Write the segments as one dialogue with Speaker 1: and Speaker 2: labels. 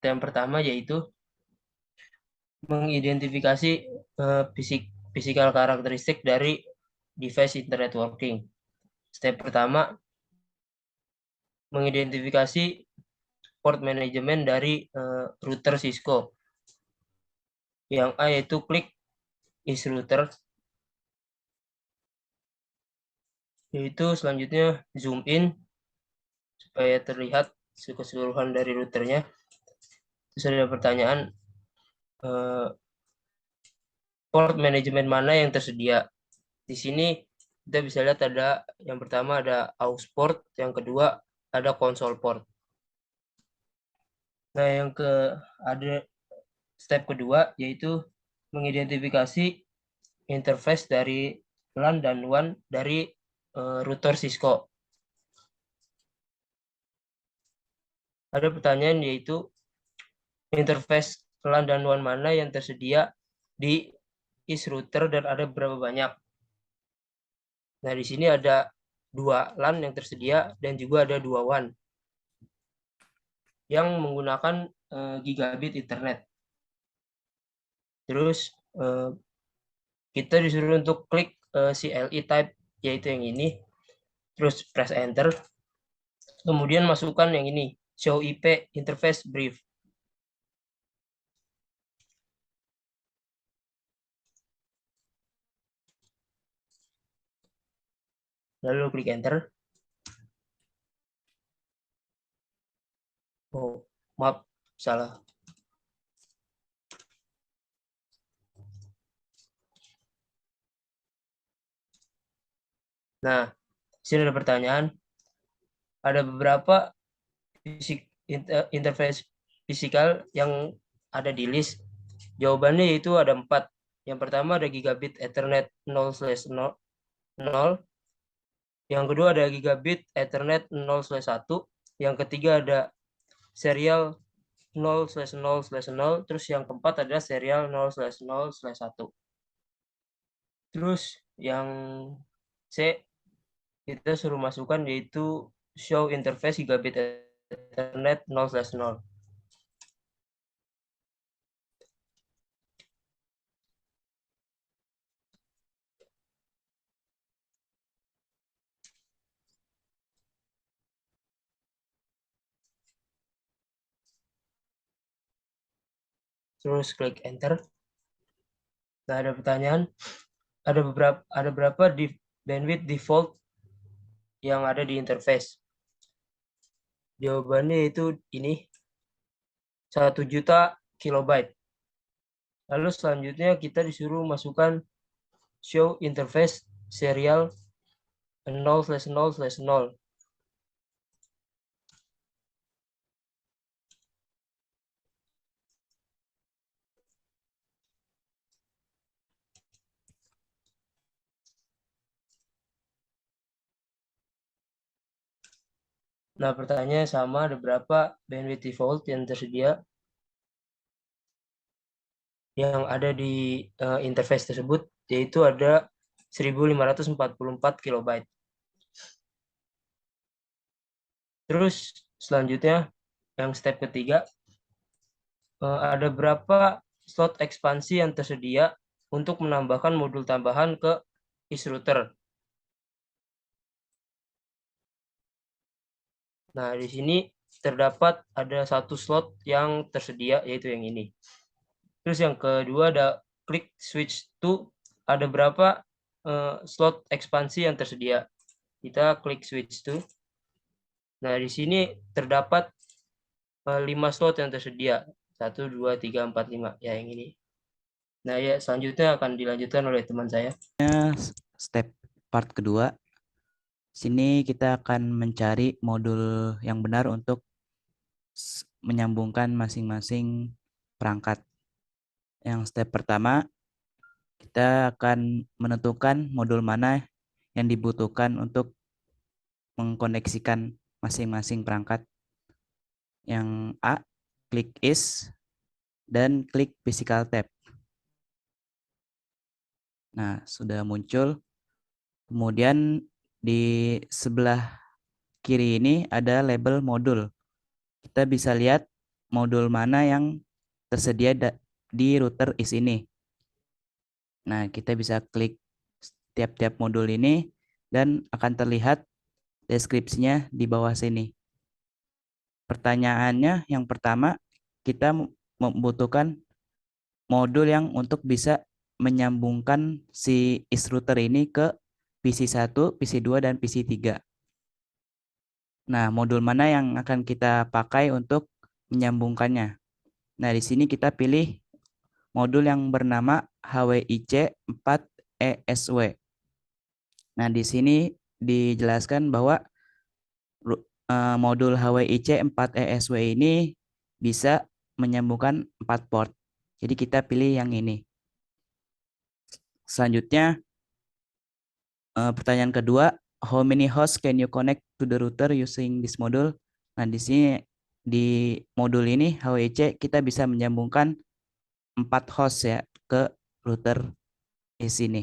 Speaker 1: Yang pertama yaitu mengidentifikasi physical karakteristik dari device internet working. Step pertama, mengidentifikasi port manajemen dari router Cisco. Yang A yaitu klik is router. Yaitu selanjutnya zoom in supaya terlihat keseluruhan dari routernya. Terus ada pertanyaan port manajemen mana yang tersedia. Di sini kita bisa lihat ada yang pertama ada aux port, yang kedua ada console port. Nah, ada step kedua yaitu mengidentifikasi interface dari LAN dan WAN dari router Cisco. Ada pertanyaan yaitu interface LAN dan WAN mana yang tersedia di is router dan ada berapa banyak. Nah, di sini ada 2 LAN yang tersedia dan juga ada 2 WAN yang menggunakan gigabit Ethernet. Terus kita disuruh untuk klik CLI type, yaitu yang ini. Terus press enter. Kemudian masukkan yang ini, show IP interface brief. Lalu klik enter. Oh, maaf, salah. Nah, sini ada pertanyaan. Ada beberapa interface fisikal yang ada di list. Jawabannya yaitu ada 4. Yang pertama ada gigabit Ethernet 0/0. Yang kedua ada gigabit Ethernet 0/1. Yang ketiga ada serial 0/0/0. Terus yang keempat ada serial 0/0/1. Terus yang C kita suruh masukkan yaitu show interface gigabit Ethernet 0/0. Terus klik enter. Nah, ada pertanyaan, ada berapa bandwidth default yang ada di interface? Jawabannya itu ini 1 juta kilobyte. Lalu selanjutnya kita disuruh masukkan show interface serial 0/0/0. Nah, pertanyaannya sama, ada berapa bandwidth default yang tersedia yang ada di interface tersebut, yaitu ada 1544 kilobyte. Terus selanjutnya yang step ketiga, ada berapa slot ekspansi yang tersedia untuk menambahkan modul tambahan ke is router. Nah, di sini terdapat ada 1 slot yang tersedia, yaitu yang ini. Terus yang kedua ada klik switch to, ada berapa slot ekspansi yang tersedia. Kita klik switch to. Nah, di sini terdapat 5 slot yang tersedia. 1, 2, 3, 4, 5. Ya, yang ini. Nah, ya selanjutnya akan dilanjutkan oleh teman saya.
Speaker 2: Step part kedua. Sini kita akan mencari modul yang benar untuk menyambungkan masing-masing perangkat. Yang step pertama, kita akan menentukan modul mana yang dibutuhkan untuk mengkoneksikan masing-masing perangkat. Yang A, klik is dan klik physical tab. Nah, sudah muncul. Kemudian di sebelah kiri ini ada label modul. Kita bisa lihat modul mana yang tersedia di router is ini. Nah, kita bisa klik tiap-tiap modul ini dan akan terlihat deskripsinya di bawah sini. Pertanyaannya yang pertama, kita membutuhkan modul yang untuk bisa menyambungkan si is router ini ke PC1, PC2, dan PC3. Nah, modul mana yang akan kita pakai untuk menyambungkannya? Nah, di sini kita pilih modul yang bernama HWIC 4ESW. Nah, di sini dijelaskan bahwa modul HWIC 4ESW ini bisa menyambungkan 4 port. Jadi kita pilih yang ini. Selanjutnya, pertanyaan kedua, how many hosts can you connect to the router using this module? Nah, di sini di modul ini HWIC kita bisa menyambungkan 4 host ya ke router di sini.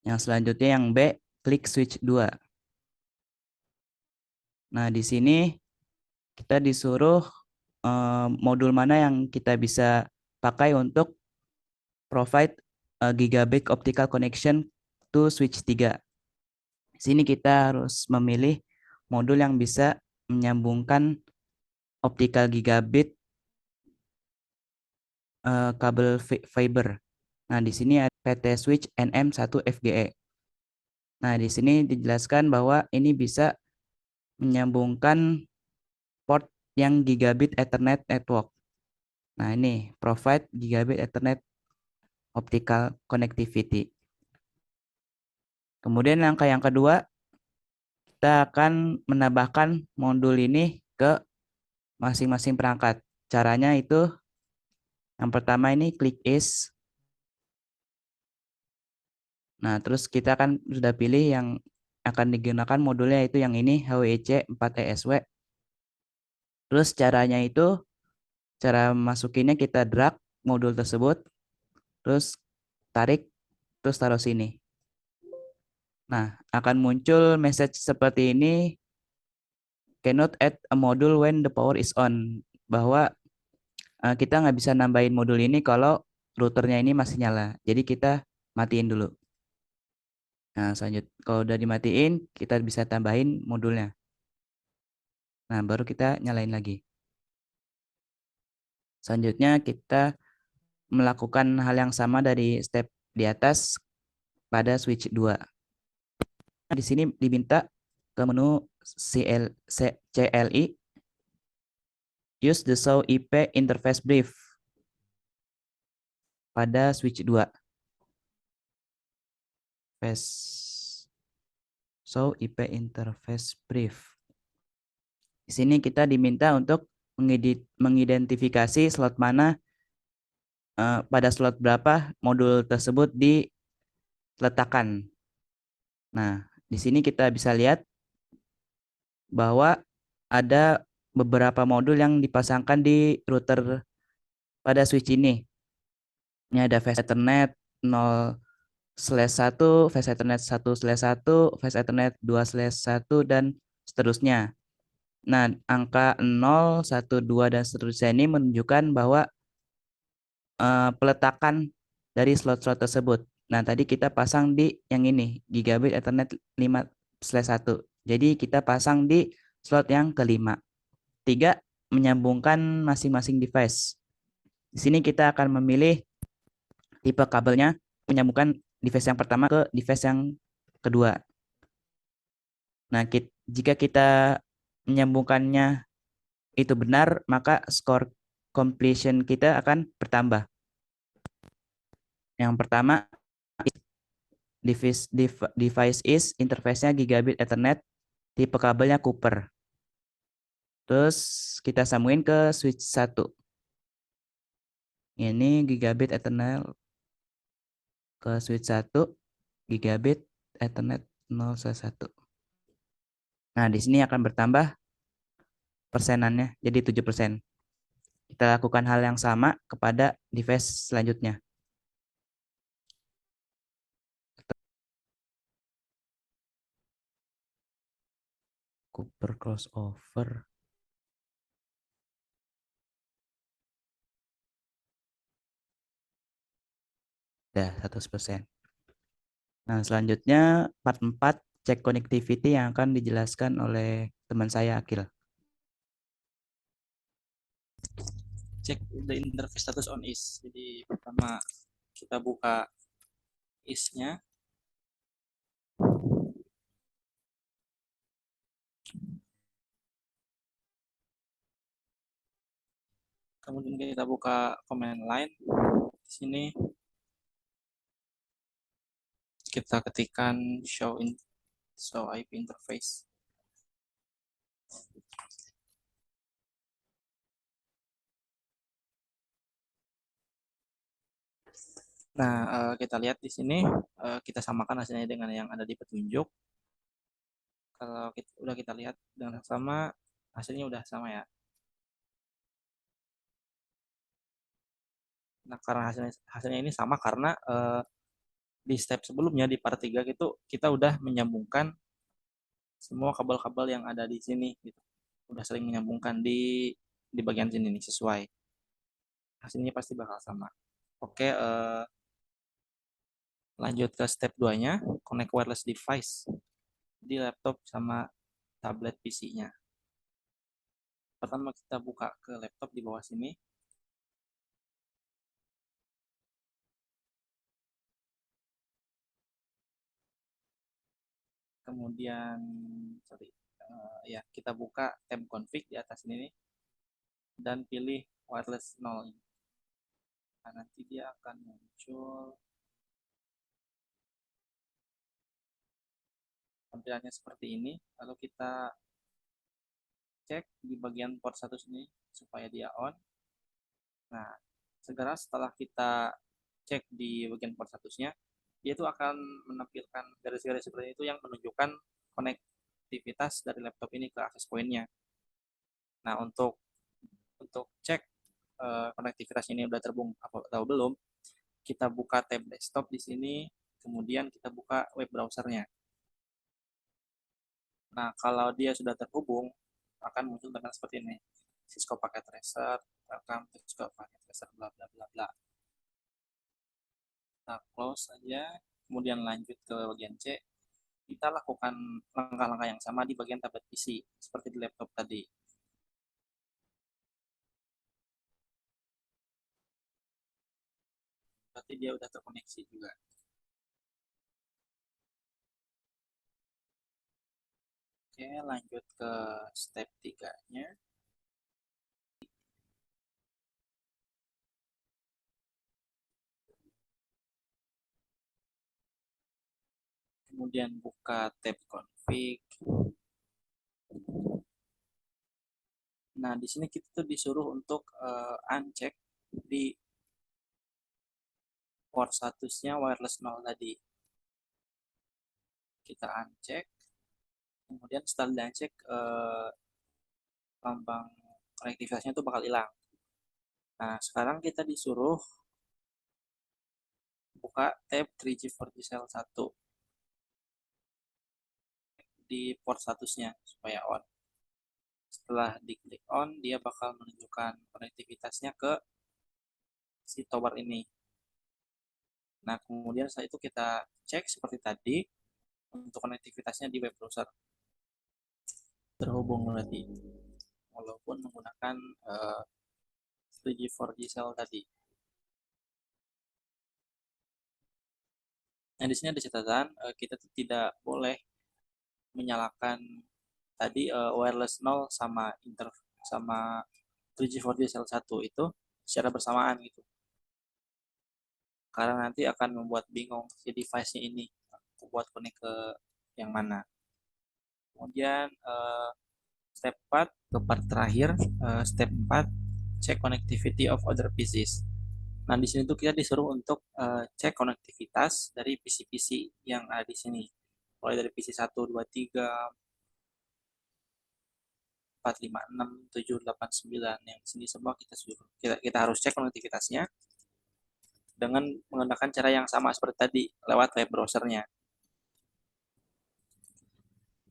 Speaker 2: Yang selanjutnya yang B, klik switch 2. Nah, di sini kita disuruh modul mana yang kita bisa pakai untuk provide gigabit optical connection to switch 3. Di sini kita harus memilih modul yang bisa menyambungkan optical gigabit kabel fiber. Nah, di sini ada PT switch NM1FGE. Nah, di sini dijelaskan bahwa ini bisa menyambungkan port yang gigabit Ethernet network. Nah, ini provide gigabit Ethernet optical connectivity. Kemudian langkah yang kedua, kita akan menambahkan modul ini ke masing-masing perangkat. Caranya itu yang pertama ini klik is. Nah, terus kita akan sudah pilih yang akan digunakan modulnya itu yang ini HWIC 4ESW. Terus caranya itu cara masukinnya kita drag modul tersebut, terus tarik, terus taruh sini. Nah, akan muncul message seperti ini, cannot add a module when the power is on, bahwa kita nggak bisa nambahin modul ini kalau routernya ini masih nyala. Jadi kita matiin dulu. Nah, selanjutnya kalau udah dimatiin, kita bisa tambahin modulnya. Nah, baru kita nyalain lagi. Selanjutnya kita melakukan hal yang sama dari step di atas pada switch 2. Di sini diminta ke menu CLI, use the show IP interface brief pada switch 2. Show IP interface brief. Di sini kita diminta untuk mengidentifikasi slot mana pada slot berapa modul tersebut diletakkan. Nah, di sini kita bisa lihat bahwa ada beberapa modul yang dipasangkan di router pada switch ini. Ini ada Fast Ethernet 0/1, Fast Ethernet 1/1, Fast Ethernet 2/1, dan seterusnya. Nah, angka 0, 1, 2, dan seterusnya ini menunjukkan bahwa peletakan dari slot-slot tersebut. Nah, tadi kita pasang di yang ini, Gigabit Ethernet 5/1. Jadi kita pasang di slot yang kelima. 3, menyambungkan masing-masing device. Di sini kita akan memilih tipe kabelnya, menyambungkan device yang pertama ke device yang kedua. Nah, jika kita menyambungkannya itu benar, maka skor completion kita akan bertambah. Yang pertama, device is interface-nya Gigabit Ethernet, tipe kabelnya Cooper. Terus kita sambungin ke switch 1. Ini Gigabit Ethernet ke switch 1, Gigabit Ethernet 0/1. Nah, di sini akan bertambah persenannya jadi 7%. Kita lakukan hal yang sama kepada device selanjutnya. Cooper crossover. Udah 100%. Nah, selanjutnya part 4 cek connectivity yang akan dijelaskan oleh teman saya Akil.
Speaker 3: Cek the interface status on is. Jadi pertama kita buka is-nya. Kemudian kita buka command line. Di sini kita ketikkan show IP interface. Nah, kita lihat di sini kita samakan hasilnya dengan yang ada di petunjuk. Kalau udah kita lihat dengan sama, hasilnya udah sama ya. Nah, karena hasilnya ini sama karena di step sebelumnya di part 3 itu kita udah menyambungkan semua kabel-kabel yang ada di sini gitu. Udah sering menyambungkan di bagian sini nih sesuai. Hasilnya pasti bakal sama. Oke, lanjut ke step 2-nya, connect wireless device di laptop sama tablet PC-nya. Pertama kita buka ke laptop di bawah sini. Kemudian ya kita buka tab config di atas ini dan pilih wireless 0. Nah, nanti dia akan muncul tampilannya seperti ini. Lalu kita cek di bagian port 1 sini supaya dia on. Nah, segera setelah kita cek di bagian port statusnya, dia itu akan menampilkan garis-garis seperti itu yang menunjukkan konektivitas dari laptop ini ke access point-nya. Nah, untuk cek konektivitas ini udah terhubung atau belum, kita buka tab desktop di sini, kemudian kita buka web browsernya. Nah, kalau dia sudah terhubung, akan muncul dengan seperti ini. Cisco Packet Tracer, welcome to Cisco Packet Tracer, bla bla bla bla. Kita close aja, kemudian lanjut ke bagian C. Kita lakukan langkah-langkah yang sama di bagian tablet PC, seperti di laptop tadi. Berarti dia udah terkoneksi juga. Oke, lanjut ke step 3-nya. Kemudian buka tab config. Nah, di sini kita tuh disuruh untuk uncheck di port statusnya wireless 0 tadi. Kita uncheck. Kemudian setelah di-uncheck, lambang konektivitasnya itu bakal hilang. Nah, sekarang kita disuruh buka tab 3G 4G Cell 1 di port statusnya supaya on. Setelah diklik on, dia bakal menunjukkan konektivitasnya ke si tower ini. Nah, kemudian setelah itu kita cek seperti tadi untuk konektivitasnya di web browser. Terhubung berarti, walaupun menggunakan 3G 4G Cell tadi. Nah, di sini ada catatan, kita tidak boleh menyalakan tadi wireless 0 sama 3G 4G Cell 1 itu secara bersamaan gitu. Karena nanti akan membuat bingung si device-nya ini buat connect ke yang mana. Kemudian step 4 ke part terakhir, step 4 check connectivity of other PCs. Nah, di sini tuh kita disuruh untuk cek konektivitas dari PC-PC yang ada di sini. Mulai dari PC 1, 2, 3, 4, 5, 6, 7, 8, 9. Yang di sini semua kita harus cek konektivitasnya dengan menggunakan cara yang sama seperti tadi lewat web browsernya.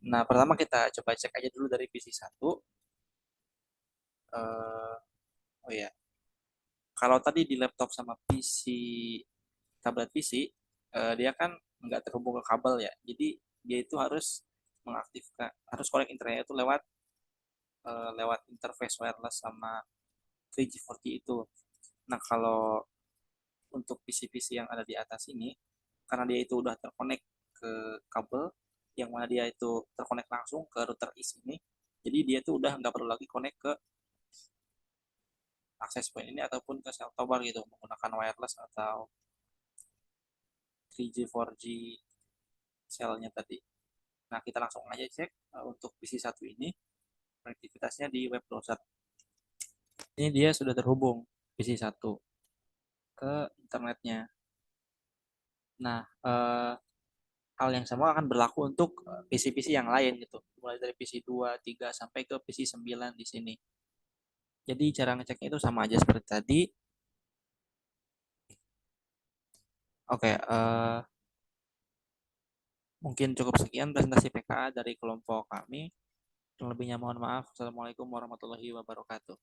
Speaker 3: Nah, pertama kita coba cek aja dulu dari PC 1. Oh ya, kalau tadi di laptop sama PC tablet PC, dia kan nggak terhubung ke kabel ya. Jadi dia itu harus mengaktifkan, harus connect internetnya itu lewat interface wireless sama 3G 4G itu. Nah, kalau untuk PC-PC yang ada di atas ini, karena dia itu udah terkonek ke kabel, yang mana dia itu terkonek langsung ke router IS ini, jadi dia itu udah nggak perlu lagi connect ke access point ini ataupun ke cell tower gitu, menggunakan wireless atau 3G 4G cell-nya tadi. Nah, kita langsung aja cek untuk PC1 ini, konektivitasnya di web browser. Ini dia sudah terhubung PC1 ke internetnya. Nah, hal yang sama akan berlaku untuk PC-PC yang lain gitu. Mulai dari PC 2, 3 sampai ke PC 9 di sini. Jadi cara ngeceknya itu sama aja seperti tadi. Oke, mungkin cukup sekian presentasi PKA dari kelompok kami. Yang lebihnya mohon maaf. Assalamualaikum warahmatullahi wabarakatuh.